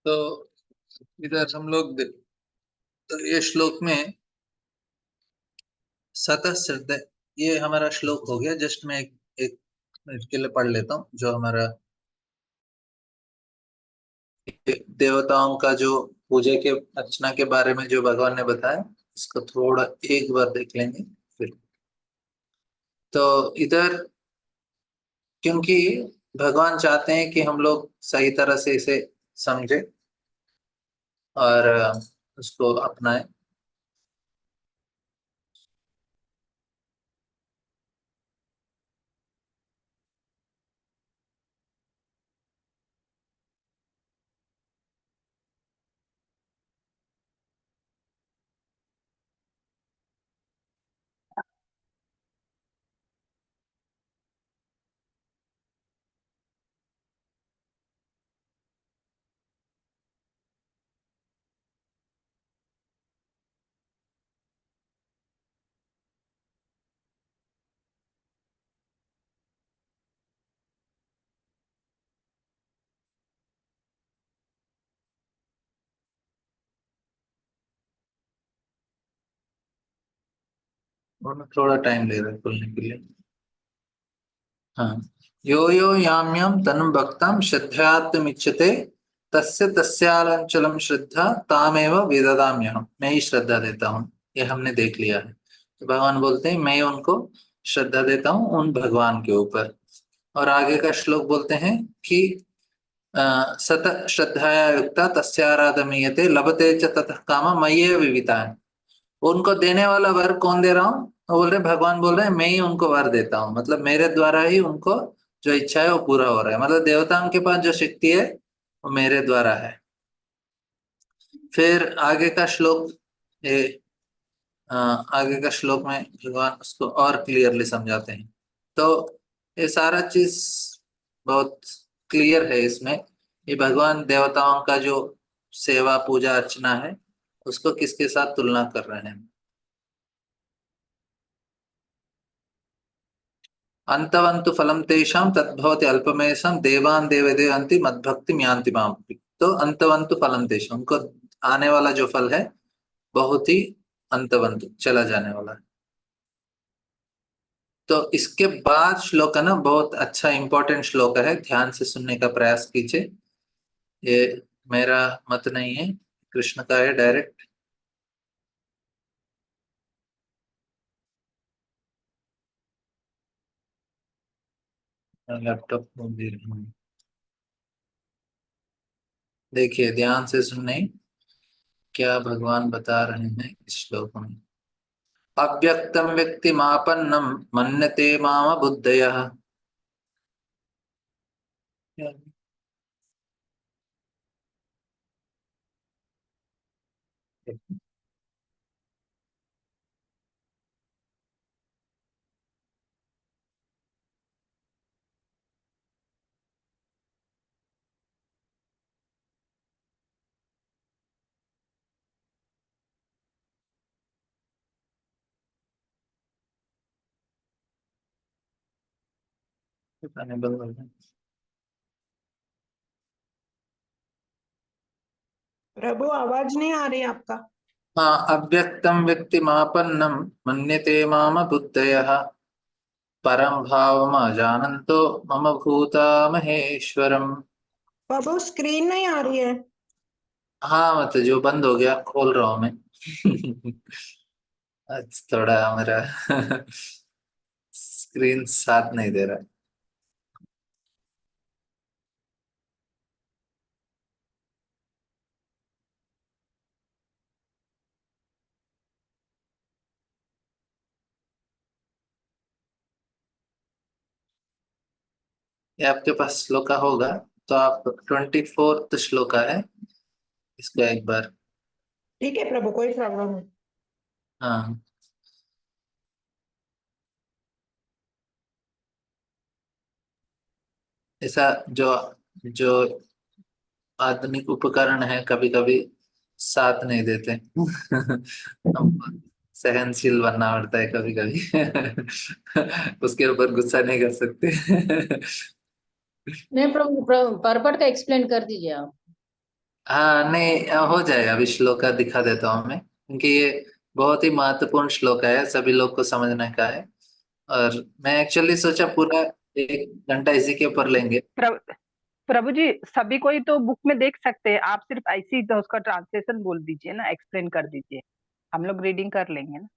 तो इधर हम लोग तो ये श्लोक में सतः श्रद्धा, ये हमारा श्लोक हो गया। जस्ट मैं एक मिनट के लिए पढ़ लेता हूँ। जो हमारा देवताओं का जो पूजा के अर्चना के बारे में जो भगवान ने बताया, इसको थोड़ा एक बार देख लेंगे फिर। तो इधर क्योंकि भगवान चाहते हैं कि हम लोग सही तरह से इसे समझे और उसको अपनाएं। और थोड़ा टाइम ले रहा है खुलने के लिए। हाँ। यो यो याम्यम तनु भक्तम श्रद्धयात्मिच्छते तस्य तस्यालंचलम श्रद्धा तामेव विददाम्यहम्। मैं ही श्रद्धा देता हूँ, ये हमने देख लिया है। तो भगवान बोलते हैं मैं उनको श्रद्धा देता हूँ उन भगवान के ऊपर। और आगे का श्लोक बोलते हैं कि सत श्रद्धया युक्ता तस्याराधमीयते लभते च ततः काम मय्येव विवितान्। उनको देने वाला वर कौन दे रहा हूँ? वो बोल रहे भगवान बोल रहे हैं मैं ही उनको वर देता हूँ, मतलब मेरे द्वारा ही उनको जो इच्छा है वो पूरा हो रहा है। मतलब देवताओं के पास जो शक्ति है वो मेरे द्वारा है। फिर आगे का श्लोक, ये आगे का श्लोक में भगवान उसको और क्लियरली समझाते हैं। तो ये सारा चीज बहुत क्लियर है इसमें। ये भगवान देवताओं का जो सेवा पूजा अर्चना है उसको किसके साथ तुलना कर रहे हैं। अंतवंतु फलम तेषां तद्भवति अल्पमेषां देवान् देवदेवन्ति मद्भक्तिं यान्ति मामपि। तो अंतवंतु फलम तेषां, उनको आने वाला जो फल है बहुत ही अंतवंतु चला जाने वाला है। तो इसके बाद श्लोक है ना, बहुत अच्छा इंपॉर्टेंट श्लोक है, ध्यान से सुनने का प्रयास कीजिए। ये मेरा मत नहीं है, कृष्ण का है डायरेक्ट। लैपटॉप देखिए ध्यान से सुनने क्या भगवान बता रहे हैं इस श्लोक में। अव्यक्तम व्यक्तिमापन्नम मन्यते माम बुद्धयः। प्रभु आवाज नहीं आ रही आपका। हाँ, अव्यक्तम व्यक्तिमापन्नम मन्यते माम बुद्धयः परम भावम जानन्तो मम भूता महेश्वरम। प्रभु स्क्रीन नहीं आ रही है। हाँ मतलब जो बंद हो गया खोल रहा हूँ मैं। आज थोड़ा मेरा स्क्रीन साथ नहीं दे रहा है। ये आपके पास श्लोका होगा तो आप 24th श्लोका है, इसको एक बार। ठीक है प्रभु, कोई प्रॉब्लम नहीं। हाँ, ऐसा जो जो आधुनिक उपकरण है कभी कभी साथ नहीं देते। हमको सहनशील बनना पड़ता है कभी कभी। उसके ऊपर गुस्सा नहीं कर सकते। नहीं प्रभु, पर्पट का एक्सप्लेन कर दीजिए आप। हाँ नहीं, हो जाएगा। अभी श्लोक का दिखा देता हूँ मैं, क्योंकि ये बहुत ही महत्वपूर्ण श्लोक है, सभी लोग को समझने का है। और मैं एक्चुअली सोचा पूरा 1 घंटा इसी के ऊपर लेंगे। प्रभु प्रभु जी, सभी कोई तो बुक में देख सकते हैं, आप सिर्फ ऐसे ही तो उसका ट्रांसलेशन बोल दीजिए ना, एक्सप्लेन कर दीजिए, हम लोग रीडिंग कर लेंगे ना।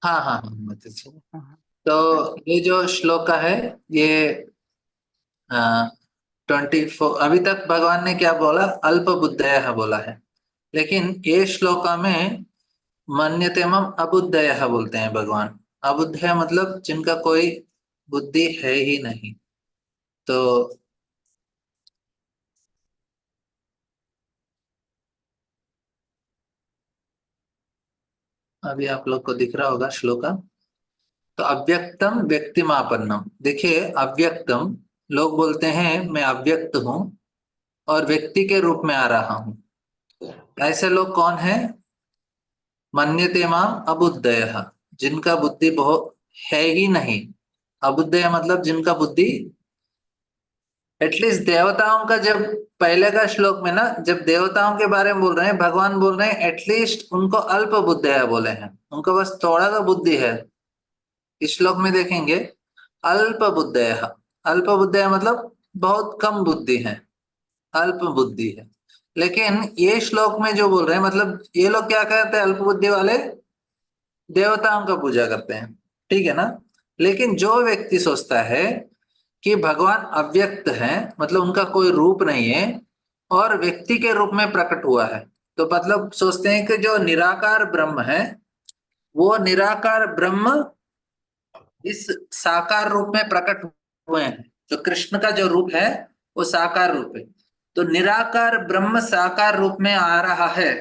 हाँ हाँ हाँ, मतलब चलिए। हाँ। तो ये जो श्लोक का है, ये 24, अभी तक भगवान ने क्या बोला? अल्प बुद्धयः बोला है। लेकिन ये श्लोका में मन्यतेमम अबुद्धयः बोलते हैं भगवान। अबुद्धय मतलब जिनका कोई बुद्धि है ही नहीं। तो अभी आप लोग को दिख रहा होगा श्लोका। तो अव्यक्तम व्यक्तिमापन्नम, देखिए अव्यक्तम, लोग बोलते हैं मैं अव्यक्त हूं और व्यक्ति के रूप में आ रहा हूं। ऐसे लोग कौन है? मन्यते माम अबुद्धयः, जिनका बुद्धि बहुत है ही नहीं। अबुद्धय मतलब जिनका बुद्धि, एटलीस्ट देवताओं का, जब पहले का श्लोक में ना, जब देवताओं के बारे में बोल रहे हैं, भगवान बोल रहे हैं एटलीस्ट उनको अल्प बुद्धया बोले हैं, उनको बस थोड़ा सा बुद्धि है। इस श्लोक में देखेंगे अल्प बुद्धय। अल्प बुद्धय मतलब बहुत कम बुद्धि है, अल्प बुद्धि है। लेकिन ये श्लोक में जो बोल रहे हैं, मतलब ये लोग क्या कहते हैं? अल्प बुद्धि वाले देवताओं का पूजा करते हैं, ठीक है ना। लेकिन जो व्यक्ति सोचता है कि भगवान अव्यक्त है, मतलब उनका कोई रूप नहीं है और व्यक्ति के रूप में प्रकट हुआ है, तो मतलब सोचते हैं कि जो निराकार ब्रह्म है, वो निराकार ब्रह्म इस साकार रूप में प्रकट हुए हैं। जो कृष्ण का जो रूप है वो साकार रूप है, तो निराकार ब्रह्म साकार रूप में आ रहा है,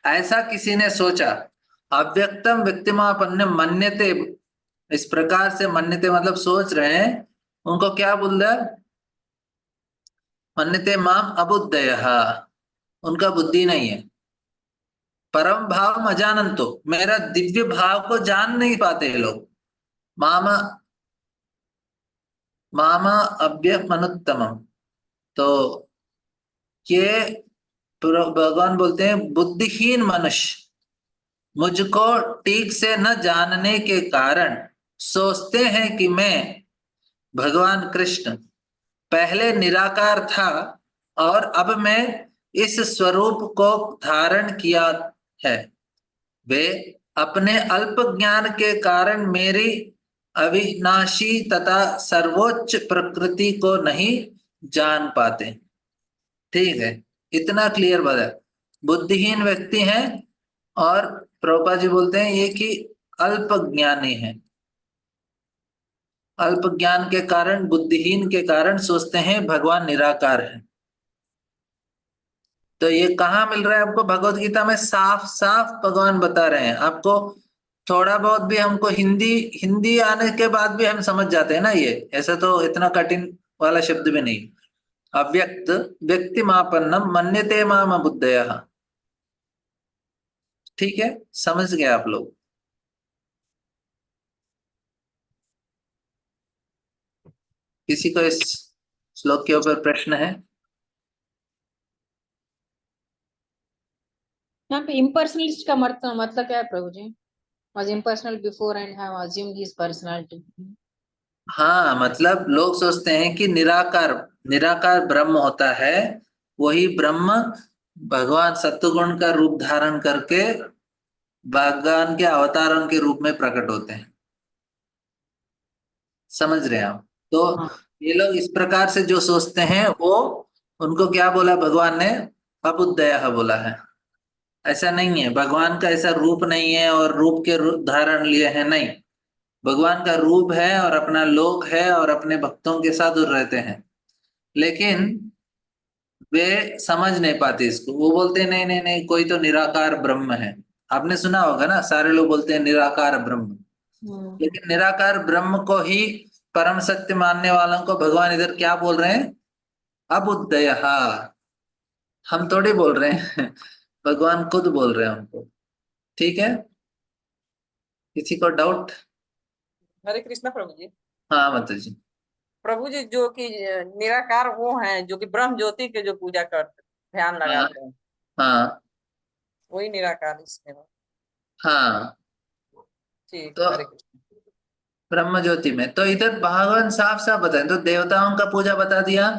ऐसा किसी ने सोचा। अव्यक्तम व्यक्तिमापन्न मन्यते, इस प्रकार से मन्यते मतलब सोच रहे हैं, उनको क्या बोल रहा है? मन्यते माम अबुद्धयः, उनका बुद्धि नहीं है। परम भाव अजानंतो, मेरा दिव्य भाव को जान नहीं पाते ये लोग। मामा मामा अव्यमनुत्तमम, तो ये भगवान बोलते हैं बुद्धिहीन मनुष्य मुझको ठीक से न जानने के कारण सोचते हैं कि मैं, भगवान कृष्ण, पहले निराकार था और अब मैं इस स्वरूप को धारण किया है। वे अपने अल्प ज्ञान के कारण मेरी अविनाशी तथा सर्वोच्च प्रकृति को नहीं जान पाते। ठीक है, इतना क्लियर बता। बुद्धिहीन व्यक्ति हैं और प्रभुपाद जी बोलते हैं ये कि अल्प ज्ञानी है। अल्प ज्ञान के कारण, बुद्धिहीन के कारण सोचते हैं भगवान निराकार है। तो ये कहाँ मिल रहा है आपको? भगवत गीता में साफ साफ भगवान बता रहे हैं आपको। थोड़ा बहुत भी हमको हिंदी हिंदी आने के बाद भी हम समझ जाते हैं ना, ये ऐसा तो इतना कठिन वाला शब्द भी नहीं। अव्यक्त व्यक्तिमापन्नम मन्यते माम बुद्धयः, ठीक है, समझ गए आप लोग? किसी को इस श्लोक के ऊपर प्रश्न है? यहाँ पे इम्पर्सनलिस्ट का मतलब क्या है प्रभु जी? was impersonal before and have assumed his personality. हाँ, मतलब लोग सोचते हैं कि निराकार, निराकार ब्रह्म होता है, वही ब्रह्म भगवान सत्वगुण का रूप धारण करके भगवान के अवतारों के रूप में प्रकट होते हैं। समझ रहे हैं आप? तो हाँ। ये लोग इस प्रकार से जो सोचते हैं, वो, उनको क्या बोला भगवान ने? अबुद्धयः बोला है। ऐसा नहीं है, भगवान का ऐसा रूप नहीं है और रूप के रूप धारण लिए हैं, नहीं। भगवान का रूप है और अपना लोक है और अपने भक्तों के साथ दूर रहते हैं, लेकिन वे समझ नहीं पाते इसको। वो बोलते हैं नहीं नहीं नहीं, कोई तो निराकार ब्रह्म है। आपने सुना होगा ना, सारे लोग बोलते हैं निराकार ब्रह्म। लेकिन निराकार ब्रह्म को ही परम सत्य मानने वालों को भगवान इधर क्या बोल रहे हैं? अबुद्धयः। हम थोड़ी बोल रहे हैं भगवान खुद बोल रहे हैं हमको। ठीक है, किसी को डाउट? हरे कृष्णा प्रभु जी। हाँ माता जी। प्रभु जी, जो कि निराकार वो हैं जो कि ब्रह्म ज्योति के जो पूजा करते, ध्यान हाँ लगाते हैं, हाँ वही निराकार इसमें। हाँ, ठीक, तो हरे कृष्ण। ब्रह्म ज्योति में तो इधर भगवान साफ साफ बताएं, तो देवताओं का पूजा बता दिया।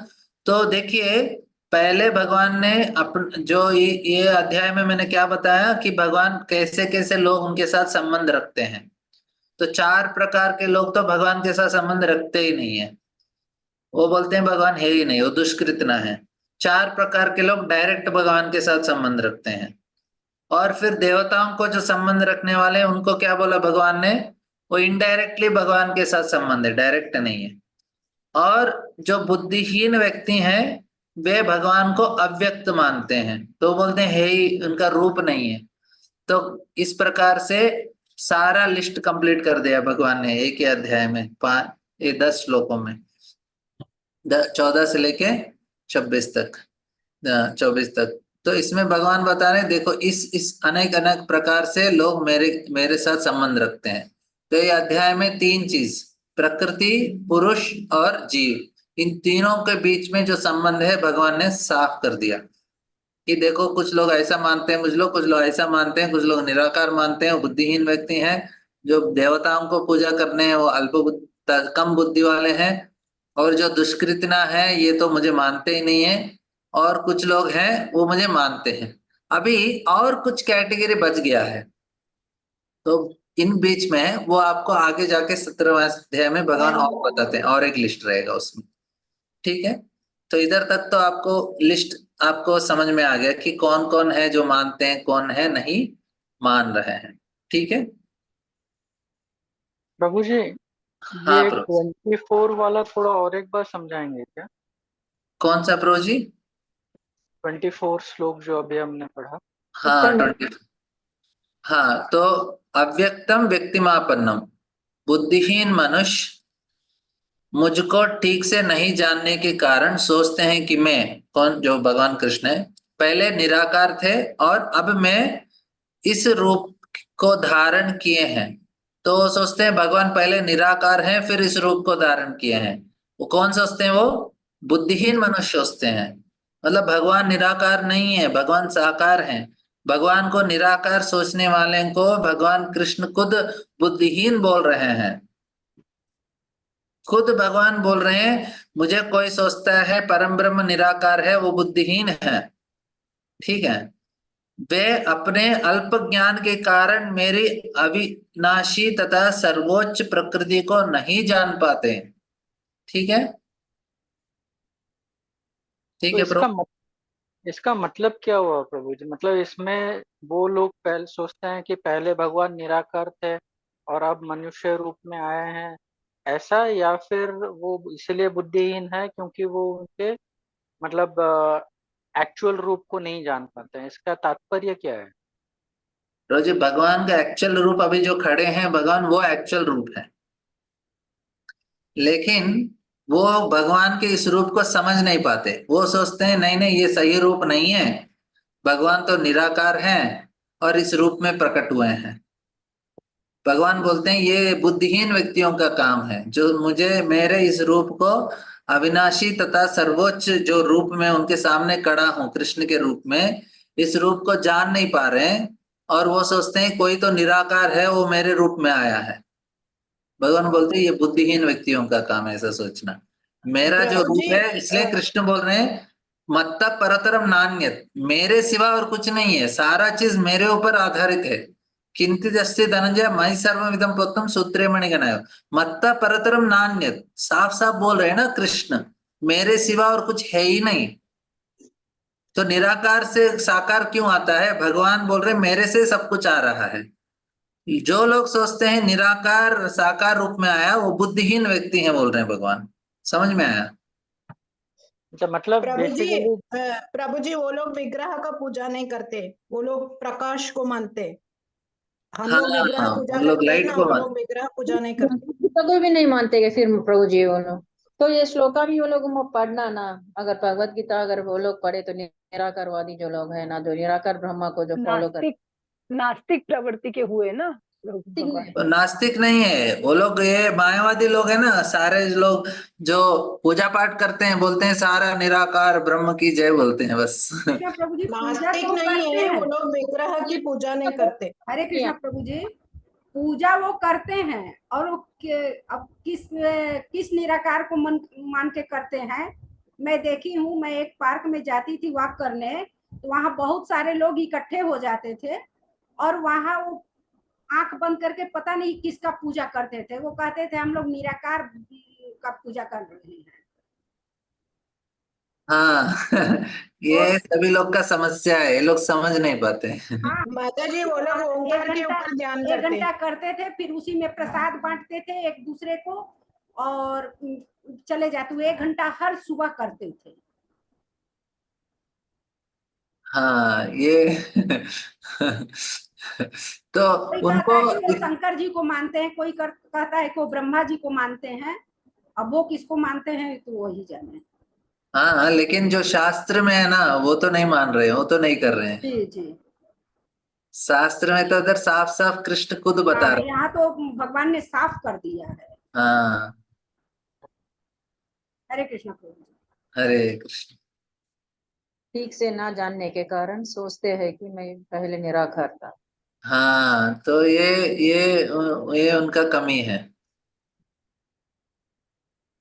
तो देखिए पहले भगवान ने अपन जो ये अध्याय में मैंने क्या बताया कि भगवान कैसे कैसे लोग उनके साथ संबंध रखते हैं। तो 4 प्रकार के लोग तो भगवान के साथ संबंध रखते ही नहीं है, वो बोलते हैं भगवान है ही नहीं, वो दुष्कृतना है। 4 प्रकार के लोग डायरेक्ट भगवान के साथ संबंध रखते हैं। और फिर देवताओं को जो संबंध रखने वाले हैं उनको क्या बोला भगवान ने, वो इनडायरेक्टली भगवान के साथ संबंध है, डायरेक्ट नहीं है। और जो बुद्धिहीन व्यक्ति हैं वे भगवान को अव्यक्त मानते हैं, तो बोलते हैं है ही, उनका रूप नहीं है। तो इस प्रकार से सारा लिस्ट कंप्लीट कर दिया भगवान ने एक ही अध्याय में, 10 श्लोकों में, 14 से लेके 26 तक, 24 तक। तो इसमें भगवान बता रहे हैं देखो इस अनेक अनेक प्रकार से लोग मेरे साथ संबंध रखते हैं। तो ये अध्याय में 3 चीज, प्रकृति, पुरुष और जीव, इन तीनों के बीच में जो संबंध है भगवान ने साफ कर दिया कि देखो कुछ लोग ऐसा मानते हैं, कुछ लोग ऐसा मानते हैं, कुछ लोग निराकार मानते हैं, वो बुद्धिहीन व्यक्ति हैं। जो देवताओं को पूजा करने हैं वो कम बुद्धि वाले हैं। और जो दुष्कृतना है ये तो मुझे मानते ही नहीं है। और कुछ लोग हैं वो मुझे मानते हैं। अभी और कुछ कैटेगरी बच गया है, तो इन बीच में वो आपको आगे जाके 17वें अध्याय में भगवान और बताते हैं, और एक लिस्ट रहेगा उसमें। ठीक है, तो इधर तक तो आपको लिस्ट आपको समझ में आ गया कि कौन कौन है जो मानते हैं, कौन है नहीं मान रहे हैं। ठीक है, प्रभु जी, हाँ ये प्रभु। 24 वाला थोड़ा और एक बार समझाएंगे क्या? कौन सा प्रभु जी? 24 श्लोक जो अभी हमने पढ़ा। हाँ 20। हाँ, तो अव्यक्तम व्यक्तिमापन्नम, बुद्धिहीन मनुष्य मुझको ठीक से नहीं जानने के कारण सोचते हैं कि मैं कौन, जो भगवान कृष्ण है, पहले निराकार थे और अब मैं इस रूप को धारण किए हैं। तो वो सोचते हैं भगवान पहले निराकार हैं फिर इस रूप को धारण किए हैं। वो कौन सोचते हैं? वो बुद्धिहीन मनुष्य सोचते हैं। मतलब भगवान निराकार नहीं है, भगवान साकार हैं। भगवान को निराकार सोचने वाले को भगवान कृष्ण खुद बुद्धिहीन बोल रहे हैं। खुद भगवान बोल रहे हैं मुझे कोई सोचता है परम ब्रह्म निराकार है वो बुद्धिहीन है। ठीक है, वे अपने अल्प ज्ञान के कारण मेरी अविनाशी तथा सर्वोच्च प्रकृति को नहीं जान पाते। ठीक है, ठीक तो है इसका प्रभु। इसका मतलब क्या हुआ प्रभु जी? मतलब इसमें वो लोग पहले सोचते हैं कि पहले भगवान निराकार थे और अब मनुष्य रूप में आए हैं, ऐसा? या फिर वो इसलिए बुद्धिहीन है क्योंकि वो उनके मतलब एक्चुअल रूप को नहीं जान पाते हैं? इसका तात्पर्य क्या है? रोजी भगवान का एक्चुअल रूप अभी जो खड़े हैं भगवान वो एक्चुअल रूप है, लेकिन वो भगवान के इस रूप को समझ नहीं पाते। वो सोचते हैं नहीं नहीं ये सही रूप नहीं है, भगवान तो निराकार हैं और इस रूप में प्रकट हुए हैं। भगवान बोलते हैं ये बुद्धिहीन व्यक्तियों का काम है जो मुझे मेरे इस रूप को अविनाशी तथा सर्वोच्च जो रूप में उनके सामने खड़ा हूं कृष्ण के रूप में, इस रूप को जान नहीं पा रहे हैं। और वो सोचते हैं कोई तो निराकार है वो मेरे रूप में आया है। भगवान बोलते हैं ये बुद्धिहीन व्यक्तियों का काम है ऐसा सोचना। मेरा जो प्रभु रूप जी है, इसलिए कृष्ण बोल रहे हैं मत्ता परतरम नान्यत, मेरे सिवा और कुछ नहीं है, सारा चीज मेरे ऊपर आधारित है। किंचित अस्ति धनंजय मयि सर्वमिदं प्रोक्तम सूत्रे मणिगणः, मत्ता परतरम नान्यत, साफ साफ बोल रहे हैं ना कृष्ण, मेरे सिवा और कुछ है ही नहीं। तो निराकार से साकार क्यों आता है? भगवान बोल रहे मेरे से सब कुछ आ रहा है। जो लोग सोचते हैं निराकार साकार रूप में आया वो बुद्धिहीन व्यक्ति हैं बोल रहे हैं भगवान। समझ में आया? मतलब प्रभु जी बेसिकली प्रभु जी वो लोग विग्रह का पूजा नहीं करते, वो लोग प्रकाश को मानते। हम हाँ लोग विग्रह हाँ, पूजा वो लोग करते हैं लाइट ना, को वो मान। लोग विग्रह पूजा नहीं करते। तो भी नहीं मानते कि फिर प्रभु जी वो लोग। तो ये श्लोका भी वो लोगों को पढ़ना ना, अगर भगवत गीता अगर वो लोग पढ़े तो निराकारवादी जो लोग है ना, जो निराकार ब्रह्मा को जो फॉलो कर, नास्तिक नास्तिक प्रवृत्ति के हुए ना, भगवान तो नास्तिक नहीं है वो लोग, ये मायावादी लोग है ना सारे लोग जो पूजा पाठ करते हैं, बोलते हैं सारा निराकार ब्रह्म की जय बोलते हैं बस। कृष्णा प्रभु जी पूजा नास्तिक तो नहीं करते है, हैं। वो लोग विग्रह की पूजा नहीं करते। हरे कृष्णा प्रभु जी, पूजा वो करते हैं और वो अब किस निराकार को मान के करते हैं। मैं देखी हूँ, मैं एक पार्क में जाती थी वॉक करने, तो वहां बहुत सारे लोग इकट्ठे हो जाते थे और वहां वो आंख बंद करके पता नहीं किसका पूजा करते थे। वो कहते थे हम लोग निराकार का पूजा कर रहे हैं। हाँ ये सभी लोग का समस्या है, ये लोग समझ नहीं पाते। हाँ, माता जी वो लोग ओंकार के ऊपर ध्यान एक करते घंटा करते थे, फिर उसी में प्रसाद बांटते थे एक दूसरे को और चले जाते। 1 घंटा हर सुबह करते थे। हाँ ये तो कोई उनको कहता है कि वो शंकर जी को मानते हैं, कोई कहता है कि वो ब्रह्मा जी को मानते हैं। अब वो किसको मानते हैं तो वही जाने। हाँ लेकिन जो शास्त्र में है ना वो तो नहीं मान रहे, वो तो नहीं कर रहे हैं। जी जी। शास्त्र में तो उधर साफ साफ कृष्ण खुद बता हाँ, रहे हैं। यहाँ तो भगवान ने साफ कर दिया है। हाँ हरे कृष्ण प्रभु जी। हरे कृष्ण। ठीक से ना जानने के कारण सोचते हैं कि मैं पहले निराकार था। हाँ तो ये उनका कमी है।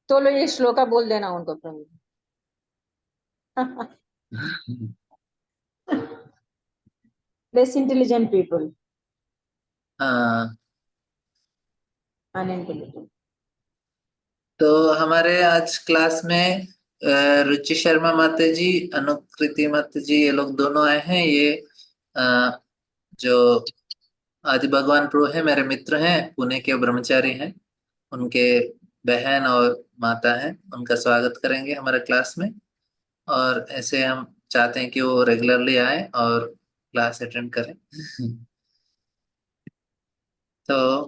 तो लो ये श्लोका बोल देना उनको प्रभु। लेस इंटेलिजेंट पीपल, हाँ अनइंटेलिजेंट। तो हमारे आज क्लास में रुचि शर्मा माता जी, अनुकृति माता जी, ये लोग दोनों आए हैं। ये जो आदि भगवान प्रभु है मेरे मित्र हैं, पुणे के ब्रह्मचारी हैं, उनके बहन और माता हैं। उनका स्वागत करेंगे हमारे क्लास में, और ऐसे हम चाहते हैं कि वो रेगुलरली आए और क्लास अटेंड करें। तो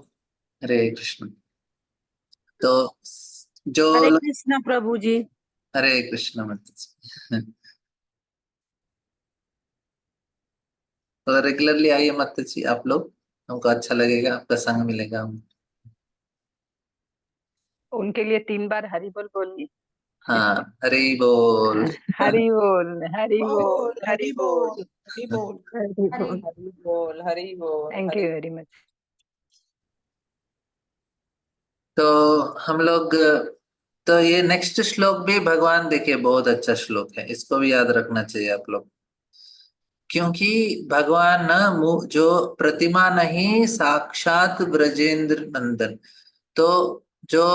हरे कृष्ण। तो जो हरे कृष्णा प्रभु जी। हरे कृष्ण माता जी। तो रेगुलरली आइए माता जी आप लोग, हमको अच्छा लगेगा, आपका संग मिलेगा हम। उनके लिए 3 बार हरि बोल बोलिए। हाँ हरि बोल। हरि बोल, हरि बोल, बोल हरि बोल हरि बोल। हरि हरि बोल। हरि बोल, हरि बोल, thank you Hari. Very much. तो हम लोग, तो ये नेक्स्ट श्लोक भी भगवान, देखिए बहुत अच्छा श्लोक है, इसको भी याद रखना चाहिए आप लोग। क्योंकि भगवान न जो प्रतिमा नहीं, साक्षात ब्रजेंद्र नंदन। तो जो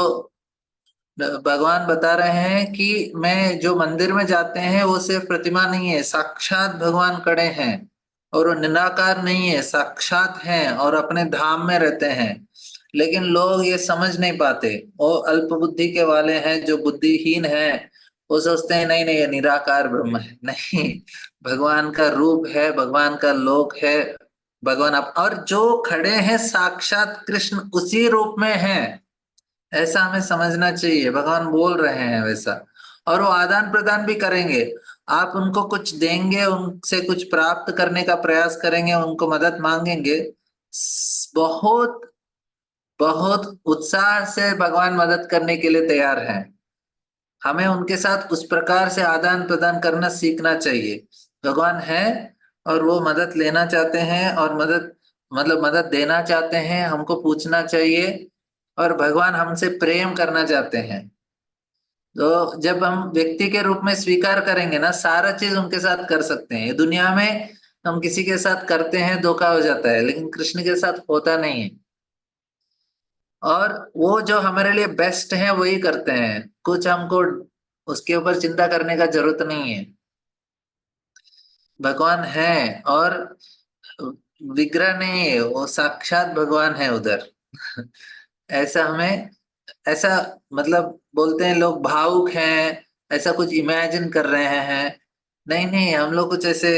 भगवान बता रहे हैं कि मैं जो मंदिर में जाते हैं वो सिर्फ प्रतिमा नहीं है, साक्षात भगवान खड़े हैं, और वो निराकार नहीं है, साक्षात हैं और अपने धाम में रहते हैं। लेकिन लोग ये समझ नहीं पाते, वो अल्प बुद्धि के वाले हैं, जो बुद्धिहीन हैं, वो सोचते हैं नहीं नहीं ये निराकार ब्रह्म है। नहीं, भगवान का रूप है, भगवान का लोक है, भगवान आप, और जो खड़े हैं साक्षात कृष्ण उसी रूप में है, ऐसा हमें समझना चाहिए। भगवान बोल रहे हैं वैसा, और वो आदान प्रदान भी करेंगे। आप उनको कुछ देंगे, उनसे कुछ प्राप्त करने का प्रयास करेंगे, उनको मदद मांगेंगे, बहुत बहुत उत्साह से भगवान मदद करने के लिए तैयार हैं। हमें उनके साथ उस प्रकार से आदान प्रदान करना सीखना चाहिए। भगवान है और वो मदद लेना चाहते हैं, और मदद मतलब मदद देना चाहते हैं, हमको पूछना चाहिए, और भगवान हमसे प्रेम करना चाहते हैं। तो जब हम व्यक्ति के रूप में स्वीकार करेंगे ना, सारा चीज उनके साथ कर सकते हैं। ये दुनिया में हम किसी के साथ करते हैं धोखा हो जाता है, लेकिन कृष्ण के साथ होता नहीं है। और वो जो हमारे लिए बेस्ट है वही करते हैं, कुछ हमको उसके ऊपर चिंता करने का जरूरत नहीं है। भगवान है और विग्रह नहीं है, वो साक्षात भगवान है उधर। ऐसा हमें, ऐसा मतलब बोलते हैं लोग भावुक हैं, ऐसा कुछ इमेजिन कर रहे हैं। नहीं नहीं, हम लोग कुछ ऐसे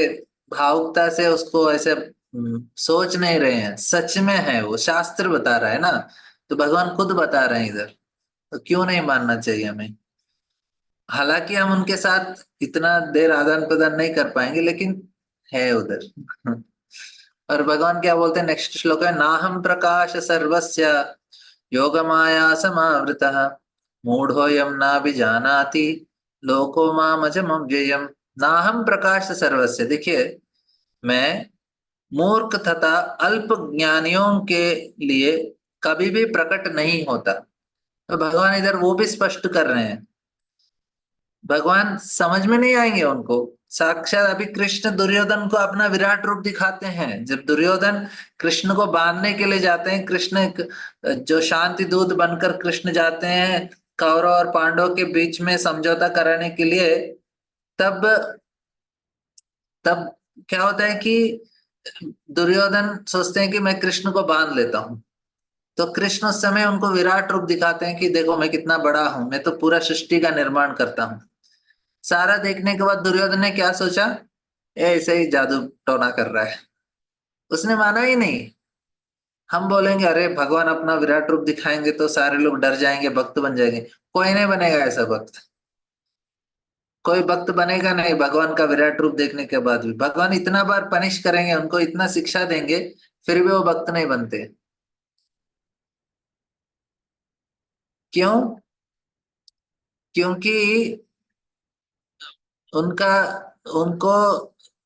भावुकता से उसको ऐसे सोच नहीं रहे हैं, सच में है, वो शास्त्र बता रहा है ना, तो भगवान खुद बता रहे हैं इधर, तो क्यों नहीं मानना चाहिए हमें। हालांकि हम उनके साथ इतना देर आदान प्रदान नहीं कर पाएंगे, लेकिन है उधर। और भगवान क्या बोलते हैं नेक्स्ट श्लोक है, नाहम प्रकाश सर्वस्य योगमाया समावृतः मूढ़ोऽयं नाभिजानाति लोको मामजमव्ययम्। नाहम प्रकाश सर्वस्य, देखिए मैं मूर्ख तथा अल्प ज्ञानियों के लिए कभी भी प्रकट नहीं होता। तो भगवान इधर वो भी स्पष्ट कर रहे हैं, भगवान समझ में नहीं आएंगे उनको। साक्षात अभी कृष्ण दुर्योधन को अपना विराट रूप दिखाते हैं। जब दुर्योधन कृष्ण को बांधने के लिए जाते हैं, कृष्ण जो शांति दूत बनकर कृष्ण जाते हैं कौरव और पांडव के बीच में समझौता कराने के लिए, तब तब क्या होता है कि दुर्योधन सोचते हैं कि मैं कृष्ण को बांध लेता हूं। तो कृष्ण उस समय उनको विराट रूप दिखाते हैं कि देखो मैं कितना बड़ा हूं, मैं तो पूरा सृष्टि का निर्माण करता हूं। सारा देखने के बाद दुर्योधन ने क्या सोचा, ऐसे ही जादू टोना कर रहा है, उसने माना ही नहीं। हम बोलेंगे अरे भगवान अपना विराट रूप दिखाएंगे तो सारे लोग डर जाएंगे, भक्त बन जाएंगे। कोई नहीं बनेगा ऐसा भक्त, कोई भक्त बनेगा नहीं भगवान का विराट रूप देखने के बाद भी। भगवान इतना बार पनिश करेंगे उनको, इतना शिक्षा देंगे, फिर भी वो भक्त नहीं बनते। क्यों? क्योंकि उनका उनको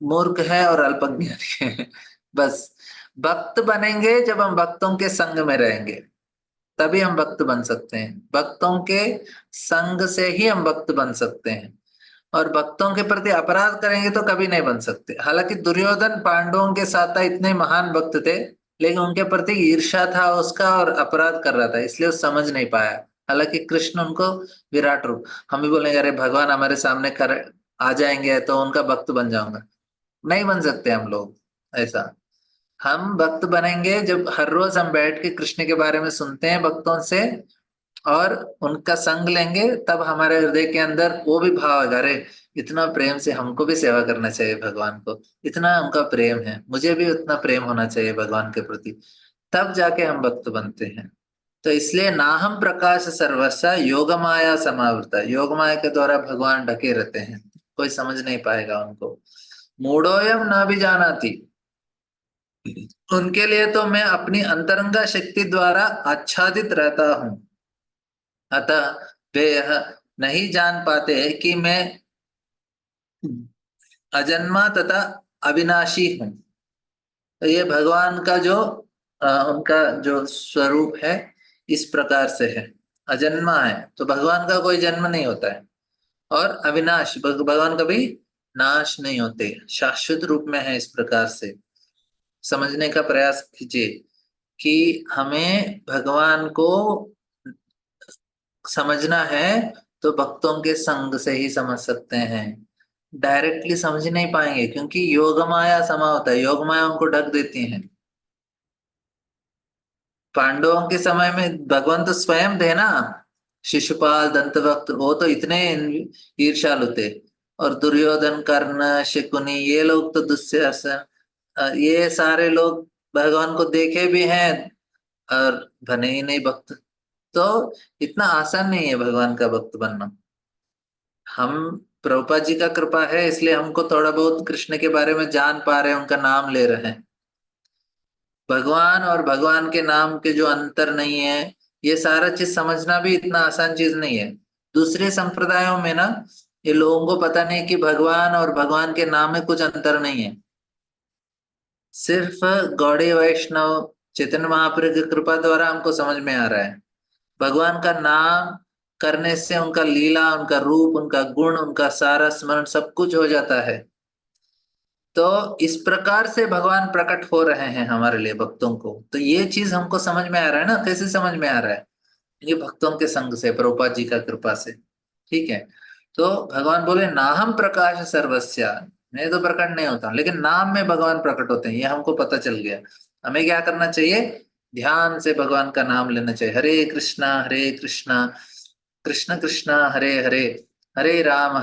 मूर्ख है और अल्पज्ञानी है। बस भक्त बनेंगे जब हम भक्तों के संग में रहेंगे, तभी हम भक्त बन सकते हैं। भक्तों के संग से ही हम भक्त बन सकते हैं, और भक्तों के प्रति अपराध करेंगे तो कभी नहीं बन सकते। हालांकि दुर्योधन पांडवों के साथ इतने महान भक्त थे, लेकिन उनके प्रति ईर्ष्या था उसका और अपराध कर रहा था, इसलिए वो समझ नहीं पाया। हालांकि कृष्ण उनको विराट रूप, हम भी बोलेंगे अरे भगवान हमारे सामने कर आ जाएंगे तो उनका भक्त बन जाऊंगा, नहीं बन सकते हम लोग ऐसा। हम भक्त बनेंगे जब हर रोज हम बैठ के कृष्ण के बारे में सुनते हैं भक्तों से और उनका संग लेंगे, तब हमारे हृदय के अंदर वो भी भाव आएगा, अरे इतना प्रेम से हमको भी सेवा करना चाहिए भगवान को, इतना उनका प्रेम है, मुझे भी उतना प्रेम होना चाहिए भगवान के प्रति। तब जाके हम भक्त बनते हैं। तो इसलिए नाहम प्रकाश सर्वस्व योग माया समावृता, योग माया के द्वारा भगवान ढके रहते हैं, कोई समझ नहीं पाएगा उनको। मूढ़ोयम ना भी जाना थी, उनके लिए तो मैं अपनी अंतरंगा शक्ति द्वारा आच्छादित रहता हूं, अतः वे यह नहीं जान पाते कि मैं अजन्मा तथा अविनाशी हूं। तो ये भगवान का जो उनका जो स्वरूप है इस प्रकार से है, अजन्मा है, तो भगवान का कोई जन्म नहीं होता है, और अविनाश भगवान कभी नाश नहीं होते, शाश्वत रूप में है। इस प्रकार से समझने का प्रयास कीजिए कि हमें भगवान को समझना है तो भक्तों के संग से ही समझ सकते हैं, डायरेक्टली समझ नहीं पाएंगे, क्योंकि योग माया समा होता है, योग माया उनको ढक देती है। पांडवों के समय में भगवान तो स्वयं थे ना, शिशुपाल दंतवक्त्र, वो तो इतने ईर्ष्यालु थे, और दुर्योधन कर्ण शकुनी ये लोग तो दुस्शासन, ये सारे लोग भगवान को देखे भी हैं और बने ही नहीं भक्त। तो इतना आसान नहीं है भगवान का भक्त बनना। हम प्रभुपाद जी का कृपा है इसलिए हमको थोड़ा बहुत कृष्ण के बारे में जान पा रहे हैं, उनका नाम ले रहे हैं। भगवान और भगवान के नाम के जो अंतर नहीं है, ये सारा चीज समझना भी इतना आसान चीज नहीं है। दूसरे संप्रदायों में ना ये लोगों को पता नहीं कि भगवान और भगवान के नाम में कुछ अंतर नहीं है। सिर्फ गौड़ीय वैष्णव चैतन्य महाप्रभु की कृपा द्वारा हमको समझ में आ रहा है, भगवान का नाम करने से उनका लीला, उनका रूप, उनका गुण, उनका सारा स्मरण सब कुछ हो जाता है। तो इस प्रकार से भगवान प्रकट हो रहे हैं हमारे लिए भक्तों को। तो ये चीज हमको समझ में आ रहा है ना, कैसे समझ में आ रहा है, ये भक्तों के संग से, प्रभुपाद जी का कृपा से। ठीक है, तो भगवान बोले नाहम प्रकाश सर्वस्या, मैं तो प्रकट नहीं होता, लेकिन नाम में भगवान प्रकट होते हैं, ये हमको पता चल गया। हमें क्या करना चाहिए, ध्यान से भगवान का नाम लेना चाहिए। हरे कृष्णा कृष्ण कृष्ण हरे हरे, हरे राम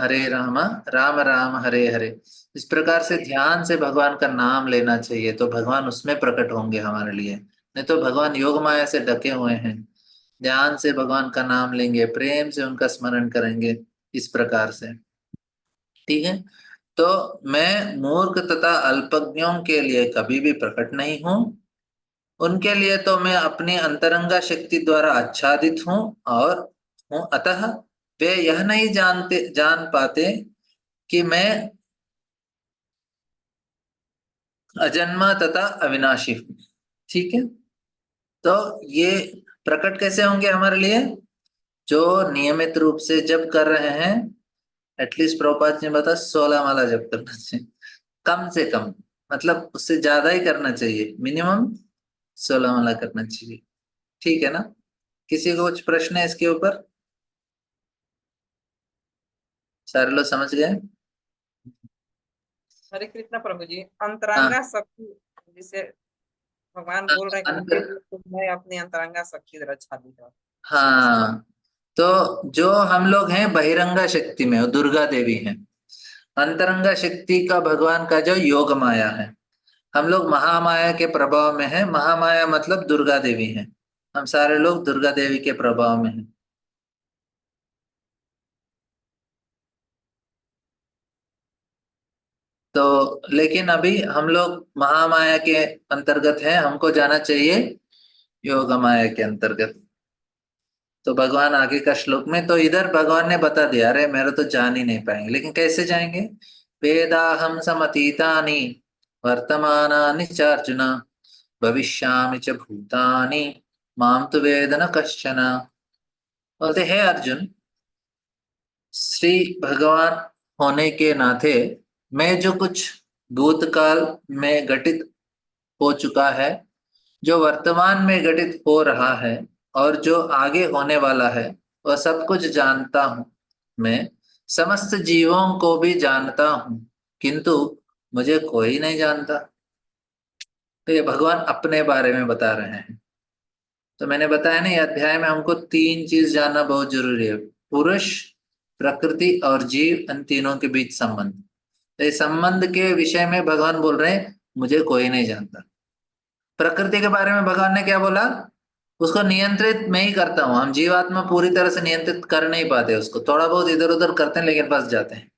राम राम हरे हरे। इस प्रकार से ध्यान से भगवान का नाम लेना चाहिए, तो भगवान उसमें प्रकट होंगे हमारे लिए। नहीं तो भगवान योग माया से ढके हुए हैं। ध्यान से भगवान का नाम लेंगे, प्रेम से उनका स्मरण करेंगे, इस प्रकार से। ठीक है, तो मैं मूर्ख तथा अल्पज्ञों के लिए कभी भी प्रकट नहीं हूं। उनके लिए तो मैं अपनी अंतरंगा शक्ति द्वारा आच्छादित हूं और हूं, अतः वे यह नहीं जान पाते कि मैं अजन्मा तथा अविनाशी हूं। ठीक है, तो ये प्रकट कैसे होंगे हमारे लिए? जो नियमित रूप से जप कर रहे हैं, एटलीस्ट प्रभुपाद ने बताया 16 माला जप करना चाहिए, कम से कम, मतलब उससे ज्यादा ही करना चाहिए, मिनिमम 16 माला करना चाहिए। ठीक है ना? किसी को कुछ प्रश्न है इसके ऊपर? सारे लोग समझ गए? हरे कृष्णा प्रभु जी, हाँ, अंतरंगा शक्ति जिसे भगवान बोल रहे हैं कि अंतर, उनके लिए तो मैं अपनी अंतरंगा शक्ति द्वारा आच्छादित हूँ। हाँ, तो जो हम लोग हैं बहिरंगा शक्ति में, वो दुर्गा देवी हैं। अंतरंगा शक्ति का भगवान का जो योग माया है, हम लोग महामाया के प्रभाव में है। महामाया मतलब दुर्गा देवी है, हम सारे लोग दुर्गा देवी के प्रभाव में हैं। तो लेकिन अभी हम लोग महामाया के अंतर्गत हैं, हमको जाना चाहिए योग माया के अंतर्गत। तो भगवान आगे का श्लोक में, तो इधर भगवान ने बता दिया, अरे मेरे तो जान ही नहीं पाएंगे, लेकिन कैसे जाएंगे? वेदाहम समतीतानि वर्तमानानि च अर्जुन भविष्यामि च भूतानि माम तु वेद न कश्चन। बोलते हे अर्जुन, श्री भगवान होने के नाते मैं जो कुछ भूतकाल में घटित हो चुका है, जो वर्तमान में घटित हो रहा है और जो आगे होने वाला है, वह सब कुछ जानता हूं। मैं समस्त जीवों को भी जानता हूं, किंतु मुझे कोई नहीं जानता। तो ये भगवान अपने बारे में बता रहे हैं। तो मैंने बताया ना, ये अध्याय में हमको 3 चीज जानना बहुत जरूरी है: पुरुष, प्रकृति और जीव, इन तीनों के बीच संबंध। तो इस संबंध के विषय में भगवान बोल रहे हैं, मुझे कोई नहीं जानता। प्रकृति के बारे में भगवान ने क्या बोला? उसको नियंत्रित मैं ही करता हूं। हम जीवात्मा पूरी तरह से नियंत्रित कर नहीं पाते उसको, थोड़ा बहुत इधर उधर करते हैं लेकिन फंस जाते हैं।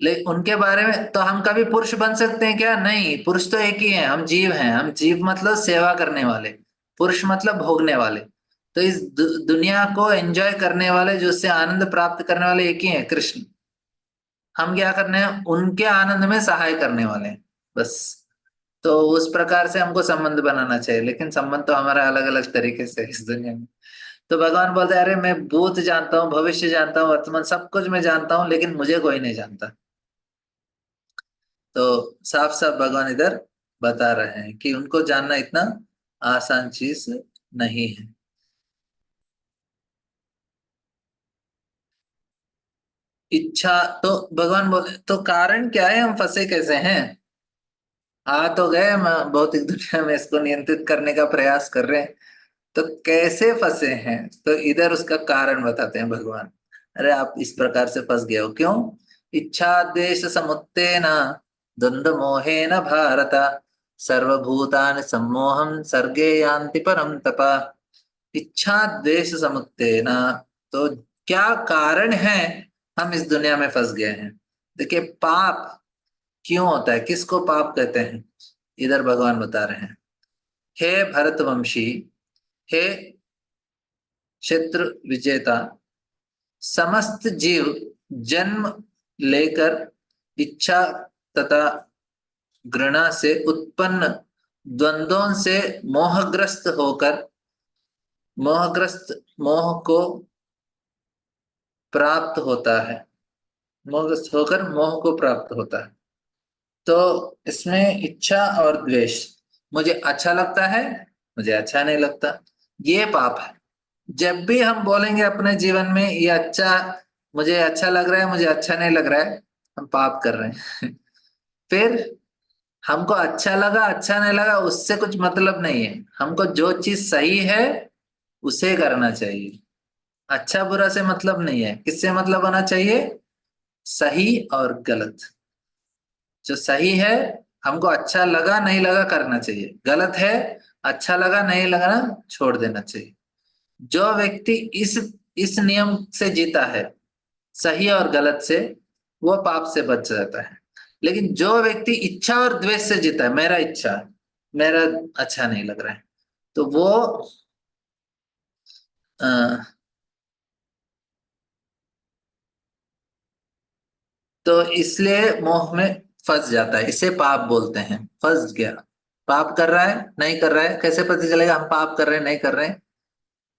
लेकिन उनके बारे में तो हम कभी पुरुष बन सकते हैं क्या? नहीं, पुरुष तो एक ही है, हम जीव हैं। हम जीव मतलब सेवा करने वाले, पुरुष मतलब भोगने वाले। तो इस दुनिया को एंजॉय करने वाले, जो उससे आनंद प्राप्त करने वाले एक ही है, कृष्ण। हम क्या करने हैं? उनके आनंद में सहाय करने वाले हैं, बस। तो उस प्रकार से हमको संबंध बनाना चाहिए, लेकिन संबंध तो हमारा अलग अलग तरीके से है इस दुनिया में। तो भगवान बोलते हैं, अरे मैं भूत जानता हूँ, भविष्य जानता हूँ, वर्तमान सब कुछ मैं जानता हूँ, लेकिन मुझे कोई नहीं जानता। तो साफ साफ भगवान इधर बता रहे हैं कि उनको जानना इतना आसान चीज नहीं है। इच्छा, तो भगवान बोले तो कारण क्या है, हम फंसे कैसे हैं? आ तो गए हम भौतिक दुनिया में, इसको नियंत्रित करने का प्रयास कर रहे हैं, तो कैसे फंसे हैं? तो इधर उसका कारण बताते हैं भगवान। अरे आप इस प्रकार से फंस गए हो, क्यों? इच्छा द्वेष समुत्थेन द्वंद्व मोहेन भारत सर्वभूतानि सम्मोहं सर्गे यान्ति परम तपा। इच्छा द्वेष समुत्थेन, तो क्या कारण है हम इस दुनिया में फंस गए हैं? देखिए, पाप क्यों होता है, किसको पाप कहते हैं? इधर भगवान बता रहे हैं, हे भरतवंशी, हे क्षेत्र विजेता, समस्त जीव जन्म लेकर इच्छा तथा घृणा से उत्पन्न द्वंद्वों से मोह को प्राप्त होता है, मोहग्रस्त होकर मोह को प्राप्त होता है। तो इसमें इच्छा और द्वेष, मुझे अच्छा लगता है, मुझे अच्छा नहीं लगता, ये पाप है। जब भी हम बोलेंगे अपने जीवन में ये अच्छा, मुझे अच्छा लग रहा है, मुझे अच्छा नहीं लग रहा है, हम पाप कर रहे हैं। फिर हमको अच्छा लगा अच्छा नहीं लगा उससे कुछ मतलब नहीं है, हमको जो चीज सही है उसे करना चाहिए। अच्छा बुरा से मतलब नहीं है, किससे मतलब होना चाहिए? सही और गलत। जो सही है हमको अच्छा लगा नहीं लगा करना चाहिए, गलत है अच्छा लगा नहीं लगा छोड़ देना चाहिए। जो व्यक्ति इस नियम से जीता है, सही और गलत से, वो पाप से बच जाता है। लेकिन जो व्यक्ति इच्छा और द्वेष से जीता है, मेरा इच्छा, मेरा अच्छा नहीं लग रहा है, तो वो तो इसलिए मोह में फंस जाता है, इसे पाप बोलते हैं। फंस गया, पाप कर रहा है नहीं कर रहा है, कैसे पता चलेगा हम पाप कर रहे हैं नहीं कर रहे हैं?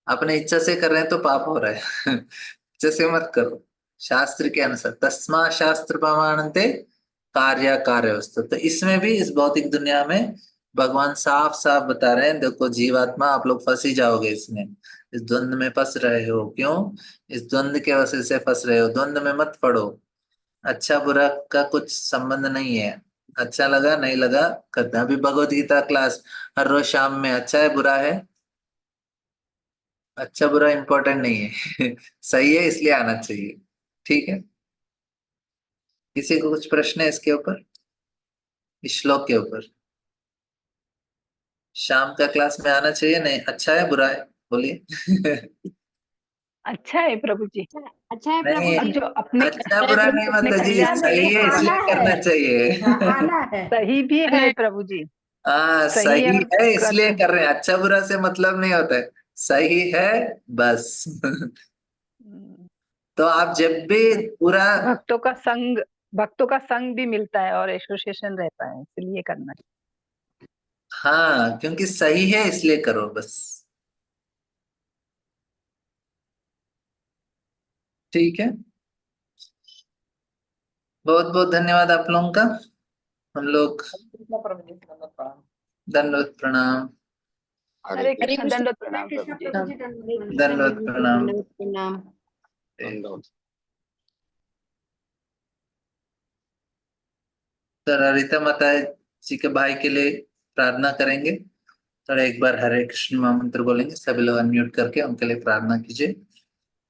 अपने इच्छा से कर रहे हैं तो पाप हो रहा है। इच्छा से मत करो, शास्त्र के अनुसार तस्मा शास्त्र प्रमाणन्ते कार्य कार्य वस्तु। तो इसमें भी, इस भौतिक दुनिया में भगवान साफ साफ बता रहे हैं, देखो जीवात्मा आप लोग फंस ही जाओगे इसमें, इस द्वंद में फंस रहे हो। क्यों? इस द्वंद के वजह से फंस रहे हो। द्वंद में मत पड़ो, अच्छा बुरा का कुछ संबंध नहीं है, अच्छा लगा नहीं लगा करते हैं। अभी भगवत गीता क्लास हर रोज शाम में, अच्छा है बुरा है, अच्छा बुरा इंपॉर्टेंट नहीं है। सही है इसलिए आना चाहिए, ठीक है। किसी को कुछ प्रश्न है इसके ऊपर, इस श्लोक के ऊपर? शाम का क्लास में आना चाहिए नहीं? अच्छा है बुरा है, बोलिए। अच्छा है प्रभु जी। अच्छा है प्रभु नहीं, और जी। जो अपने अच्छा बुरा नहीं अपने मतलब जी, कल्याण के सही लिए है इसलिए आना है। करना चाहिए। आना है। सही भी है प्रभु जी। हाँ सही सही और है इसलिए करते कर रहे हैं, अच्छा बुरा से मतलब नहीं होता है, सही है बस। तो आप जब भी पूरा, भक्तों का संग भी मिलता है और एसोसिएशन रहता है, इसलिए करना है। हाँ क्योंकि सही है इसलिए करो बस, ठीक है। बहुत बहुत धन्यवाद आप लोगों का। हम लोग दंडवत प्रणाम। हरे कृष्ण, दंडवत हरे प्रणाम कृष्ण प्रभु जी। प्रभु जी। दंडवत दंडवत प्रणाम। प्रणाम। तो रीता माता जी के भाई के लिए प्रार्थना करेंगे। थोड़ा एक बार हरे कृष्ण महामंत्र बोलेंगे, सभी लोग अनम्यूट करके उनके लिए प्रार्थना कीजिए।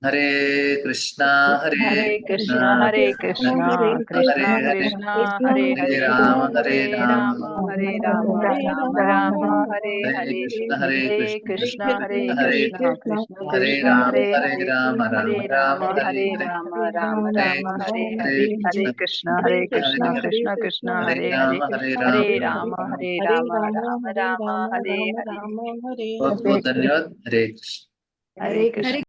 हरे कृष्णा हरे कृष्णा कृष्णा हरे कृष्णा हरे हरे हरे राम हरे राम हरे राम राम राम हरे हरे हरे। कृष्ण हरे कृष्णा हरे कृष्णा कृष्ण हरे कृष्ण राम हरे हरे हरे। राम हरे राम राम राम हरे हरे हरे। राम राम राम हरे हरे हरे। हरे कृष्णा हरे कृष्ण कृष्ण कृष्ण हरे हरे हरे। राम हरे हरे राम। राम राम राम हरे हरे। बहुत बहुत धन्यवाद। हरे कृष्ण। हरे कृष्ण।